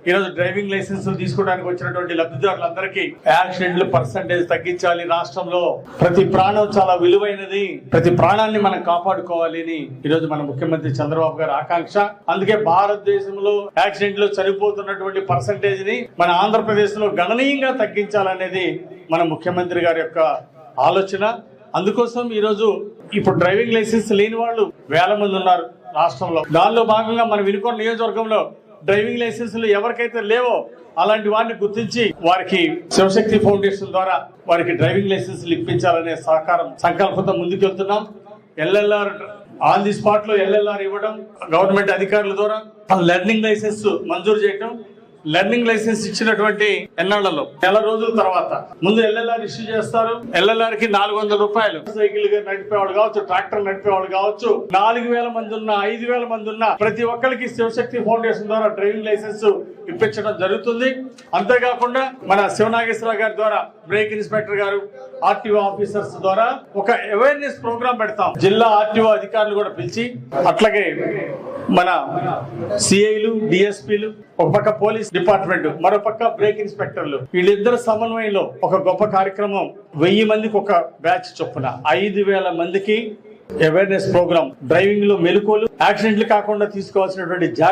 ఈరోజు driving licence తీసుకోవడానికి వచ్చినటువంటి లబ్ధిదారులందరికీ యాక్సిడెంట్లు పర్సంటేజ్ తగ్గించాలి. రాష్ట్రంలో ప్రతి ప్రాణం చాలా విలువైనది, ప్రతి ప్రాణాన్ని మనం కాపాడుకోవాలి అని ఈరోజు మన ముఖ్యమంత్రి చంద్రబాబు గారి ఆకాంక్ష. అందుకే భారతదేశంలో యాక్సిడెంట్లు చనిపోతున్నటువంటి పర్సంటేజ్ ని మన ఆంధ్రప్రదేశ్ లో గణనీయంగా తగ్గించాలనేది మన ముఖ్యమంత్రి గారి యొక్క ఆలోచన. అందుకోసం ఈరోజు ఇప్పుడు డ్రైవింగ్ లైసెన్స్ లేని వాళ్ళు వేల మంది ఉన్నారు రాష్ట్రంలో. దానిలో భాగంగా మన వినుకొండ నియోజకవర్గంలో డ్రైవింగ్ లైసెన్సులు ఎవరికైతే లేవో అలాంటి వారిని గుర్తించి వారికి శివశక్తి ఫౌండేషన్ ద్వారా వారికి డ్రైవింగ్ లైసెన్సులు ఇప్పించాలనే సంకల్పంతో ముందుకెళ్తున్నాం. ఎల్ఎల్ఆర్ ఆన్ ది స్పాట్ లో ఎల్ఎల్ఆర్ ఇవ్వడం, గవర్నమెంట్ అధికారుల ద్వారా లెర్నింగ్ లైసెన్స్ మంజూరు చేయడం. లెర్నింగ్ లైసెన్స్ ఇచ్చినటువంటి ఎన్నాళ్లలో నెల రోజుల తర్వాత ముందు ఎల్ఎల్ఆర్ ఇష్యూ చేస్తారు. ఎల్ఎల్ఆర్ కి 400 రూపాయలు. సైకిల్ నడిపేవాళ్ళు కావచ్చు, ట్రాక్టర్ నడిపేవాళ్ళు కావచ్చు, 4000 మంది ఉన్నా 5000 మంది ఉన్నా ప్రతి ఒక్కరికి శివశక్తి ఫౌండేషన్ ద్వారా డ్రైవింగ్ లైసెన్స్ ఇప్పించడం జరుగుతుంది. అంతేకాకుండా మన శివనాగేశ్వర గారి ద్వారా బ్రేక్ ఇన్స్పెక్టర్ గారు, ఆర్టీఓ ఆఫీసర్స్ ద్వారా ఒక అవేర్నెస్ ప్రోగ్రామ్ పెడతాం. జిల్లా ఆర్టీఓ అధికారులు కూడా పిలిచి, అట్లాగే మన సిఐలు, డిఎస్పీలు, ఒక పక్క పోలీస్ డిపార్ట్మెంట్, మరో పక్క బ్రేక్ ఇన్స్పెక్టర్లు, వీళ్ళిద్దరు సమన్వయంలో ఒక గొప్ప కార్యక్రమం. 1000 మందికి ఒక బ్యాచ్ చొప్పున 5000 మందికి అవేర్నెస్ ప్రోగ్రామ్, డ్రైవింగ్ లో మెలకువలు, యాక్సిడెంట్లు కాకుండా తీసుకోవాల్సినటువంటి జాగ్రత్త